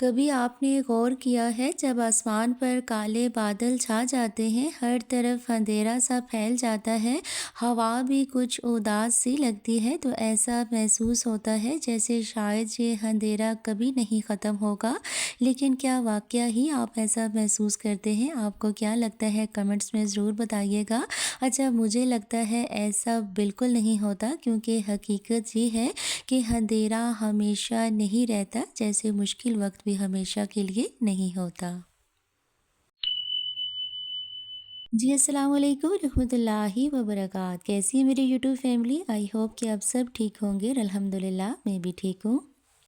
کبھی آپ نے غور کیا ہے جب آسمان پر کالے بادل چھا جاتے ہیں، ہر طرف اندھیرا سا پھیل جاتا ہے، ہوا بھی کچھ اداس سی لگتی ہے تو ایسا محسوس ہوتا ہے جیسے شاید یہ اندھیرا کبھی نہیں ختم ہوگا۔ لیکن کیا واقعہ ہی آپ ایسا محسوس کرتے ہیں؟ آپ کو کیا لگتا ہے؟ کمنٹس میں ضرور بتائیے گا۔ اچھا، مجھے لگتا ہے ایسا بالکل نہیں ہوتا، کیونکہ حقیقت یہ ہے کہ اندھیرا ہمیشہ نہیں رہتا، جیسے مشکل وقت بھی ہمیشہ کے لیے نہیں ہوتا۔ جی السلام علیکم رحمۃ اللہ وبرکاتہ۔ کیسی ہے میری یوٹیوب فیملی؟ آئی ہوپ کہ آپ سب ٹھیک ہوں گے۔ الحمدللہ میں بھی ٹھیک ہوں۔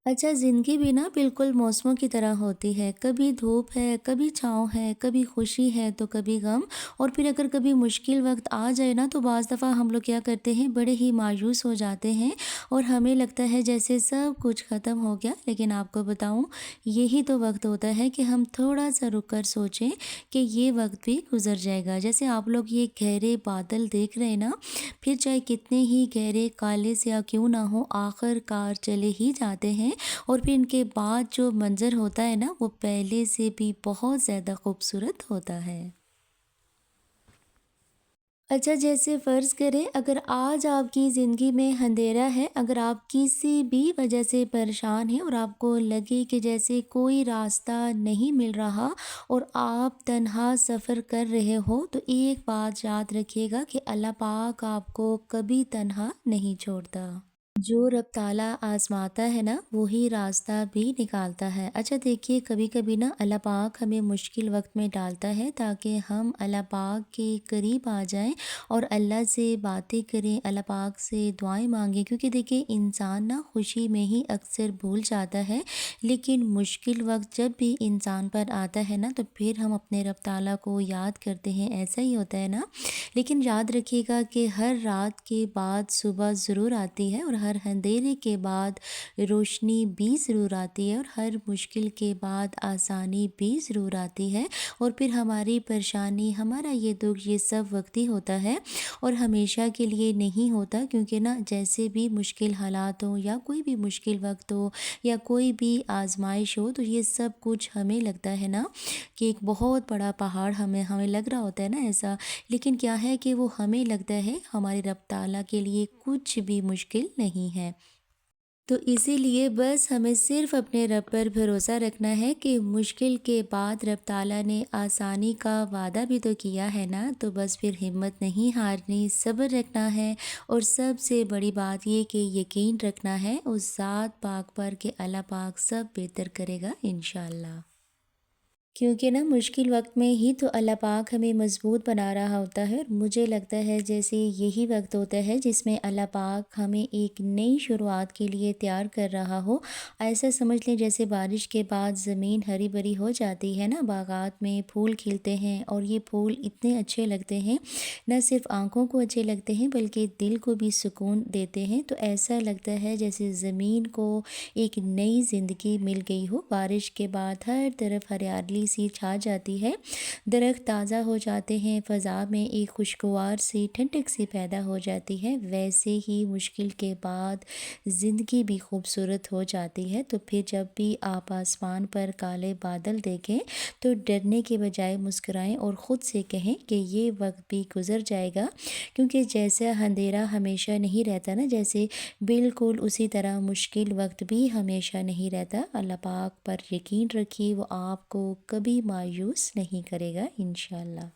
اچھا، زندگی بھی نا بالکل موسموں کی طرح ہوتی ہے، کبھی دھوپ ہے، کبھی چھاؤں ہے، کبھی خوشی ہے تو کبھی غم، اور پھر اگر کبھی مشکل وقت آ جائے نا تو بعض دفعہ ہم لوگ کیا کرتے ہیں، بڑے ہی مایوس ہو جاتے ہیں اور ہمیں لگتا ہے جیسے سب کچھ ختم ہو گیا۔ لیکن آپ کو بتاؤں، یہی تو وقت ہوتا ہے کہ ہم تھوڑا سا رک کر سوچیں کہ یہ وقت بھی گزر جائے گا۔ جیسے آپ لوگ یہ گہرے بادل دیکھ رہے ہیں نا، پھر چاہے کتنے ہی گہرے کالے سیاہ کیوں نہ ہو، آخر کار چلے ہی جاتے ہیں، اور پھر ان کے بعد جو منظر ہوتا ہے نا، وہ پہلے سے بھی بہت زیادہ خوبصورت ہوتا ہے۔ اچھا، جیسے فرض کریں اگر آج آپ کی زندگی میں اندھیرا ہے، اگر آپ کسی بھی وجہ سے پریشان ہیں اور آپ کو لگے کہ جیسے کوئی راستہ نہیں مل رہا اور آپ تنہا سفر کر رہے ہو، تو ایک بات یاد رکھیے گا کہ اللہ پاک آپ کو کبھی تنہا نہیں چھوڑتا۔ جو رب تعالیٰ آزماتا ہے نا، وہی راستہ بھی نکالتا ہے۔ اچھا دیکھیے، کبھی کبھی نا اللہ پاک ہمیں مشکل وقت میں ڈالتا ہے تاکہ ہم اللہ پاک کے قریب آ جائیں اور اللہ سے باتیں کریں، اللہ پاک سے دعائیں مانگیں، کیونکہ دیکھیے انسان نا خوشی میں ہی اکثر بھول جاتا ہے، لیکن مشکل وقت جب بھی انسان پر آتا ہے نا تو پھر ہم اپنے رب تعالیٰ کو یاد کرتے ہیں، ایسا ہی ہوتا ہے نا۔ لیکن یاد رکھیے گا کہ ہر رات کے بعد صبح ضرور آتی ہے، اور ہر اندھیرے کے بعد روشنی بھی ضرور آتی ہے، اور ہر مشکل کے بعد آسانی بھی ضرور آتی ہے، اور پھر ہماری پریشانی، ہمارا یہ دکھ، یہ سب وقتی ہوتا ہے اور ہمیشہ کے لیے نہیں ہوتا، کیونکہ نا جیسے بھی مشکل حالات ہوں یا کوئی بھی مشکل وقت ہو یا کوئی بھی آزمائش ہو، تو یہ سب کچھ ہمیں لگتا ہے نا کہ ایک بہت بڑا پہاڑ ہمیں لگ رہا ہوتا ہے نا ایسا، لیکن کیا ہے کہ وہ ہمیں لگتا ہے ہمارے رب تعالیٰ کے لیے کچھ بھی مشکل نہیں ہے۔ تو اسی لیے بس ہمیں صرف اپنے رب پر بھروسہ رکھنا ہے کہ مشکل کے بعد رب تعالیٰ نے آسانی کا وعدہ بھی تو کیا ہے نا، تو بس پھر ہمت نہیں ہارنی، صبر رکھنا ہے، اور سب سے بڑی بات یہ کہ یقین رکھنا ہے اس ذات پاک پر کہ اللہ پاک سب بہتر کرے گا انشاءاللہ۔ کیونکہ نا مشکل وقت میں ہی تو اللہ پاک ہمیں مضبوط بنا رہا ہوتا ہے، اور مجھے لگتا ہے جیسے یہی وقت ہوتا ہے جس میں اللہ پاک ہمیں ایک نئی شروعات کے لیے تیار کر رہا ہو۔ ایسا سمجھ لیں جیسے بارش کے بعد زمین ہری بھری ہو جاتی ہے نا، باغات میں پھول کھلتے ہیں، اور یہ پھول اتنے اچھے لگتے ہیں، نہ صرف آنکھوں کو اچھے لگتے ہیں بلکہ دل کو بھی سکون دیتے ہیں۔ تو ایسا لگتا ہے جیسے زمین کو ایک نئی زندگی مل گئی ہو، بارش کے بعد ہر طرف ہریالی سی چھا جاتی ہے، درخت تازہ ہو جاتے ہیں، فضا میں ایک خوشگوار سی ٹھنڈک سی پیدا ہو جاتی ہے، ویسے ہی مشکل کے بعد زندگی بھی خوبصورت ہو جاتی ہے۔ تو پھر جب بھی آپ آسمان پر کالے بادل دیکھیں تو ڈرنے کے بجائے مسکرائیں اور خود سے کہیں کہ یہ وقت بھی گزر جائے گا، کیونکہ جیسا اندھیرا ہمیشہ نہیں رہتا نا، جیسے بالکل اسی طرح مشکل وقت بھی ہمیشہ نہیں رہتا۔ اللہ پاک پر یقین رکھیے، وہ آپ کو کبھی مایوس نہیں کرے گا انشاءاللہ۔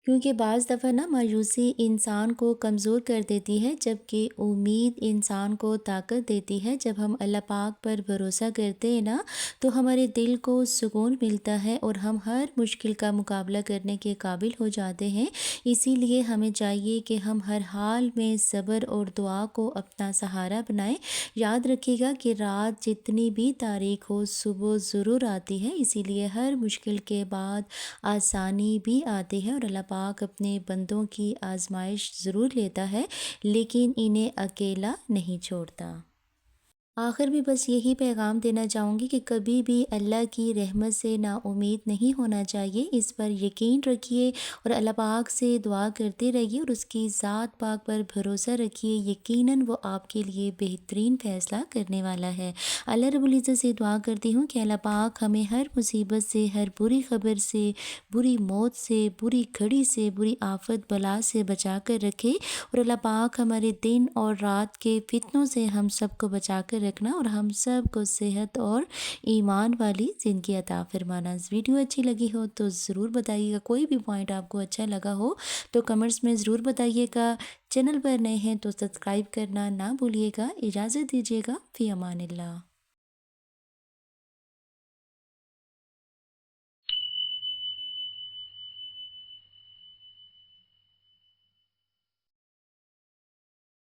کیونکہ بعض دفعہ نا مایوسی انسان کو کمزور کر دیتی ہے، جبکہ امید انسان کو طاقت دیتی ہے۔ جب ہم اللہ پاک پر بھروسہ کرتے ہیں نا تو ہمارے دل کو سکون ملتا ہے، اور ہم ہر مشکل کا مقابلہ کرنے کے قابل ہو جاتے ہیں۔ اسی لیے ہمیں چاہیے کہ ہم ہر حال میں صبر اور دعا کو اپنا سہارا بنائیں۔ یاد رکھیے گا کہ رات جتنی بھی تاریک ہو، صبح ضرور آتی ہے، اسی لیے ہر مشکل کے بعد آسانی بھی آتی ہے، اور اللہ پاک اپنے بندوں کی آزمائش ضرور لیتا ہے، لیکن انہیں اکیلا نہیں چھوڑتا۔ آخر میں بس یہی پیغام دینا چاہوں گی کہ کبھی بھی اللہ کی رحمت سے نا امید نہیں ہونا چاہیے، اس پر یقین رکھیے اور اللہ پاک سے دعا کرتے رہیے اور اس کی ذات پاک پر بھروسہ رکھیے، یقیناً وہ آپ کے لیے بہترین فیصلہ کرنے والا ہے۔ اللہ رب العزت سے دعا کرتی ہوں کہ اللہ پاک ہمیں ہر مصیبت سے، ہر بری خبر سے، بری موت سے، بری گھڑی سے، بری آفت بلا سے بچا کر رکھے اور اللہ پاک ہمارے دن اور رات کے فتنوں سے ہم سب کو بچا کر رکھنا اور ہم سب کو صحت اور ایمان والی زندگی عطا فرمانا۔ اس ویڈیو اچھی لگی ہو تو ضرور بتائیے گا، کوئی بھی پوائنٹ آپ کو اچھا لگا ہو تو کمنٹس میں ضرور بتائیے گا۔ چینل پر نئے ہیں تو سبسکرائب کرنا نہ بھولیے گا۔ اجازت دیجیے گا، فی امان اللہ۔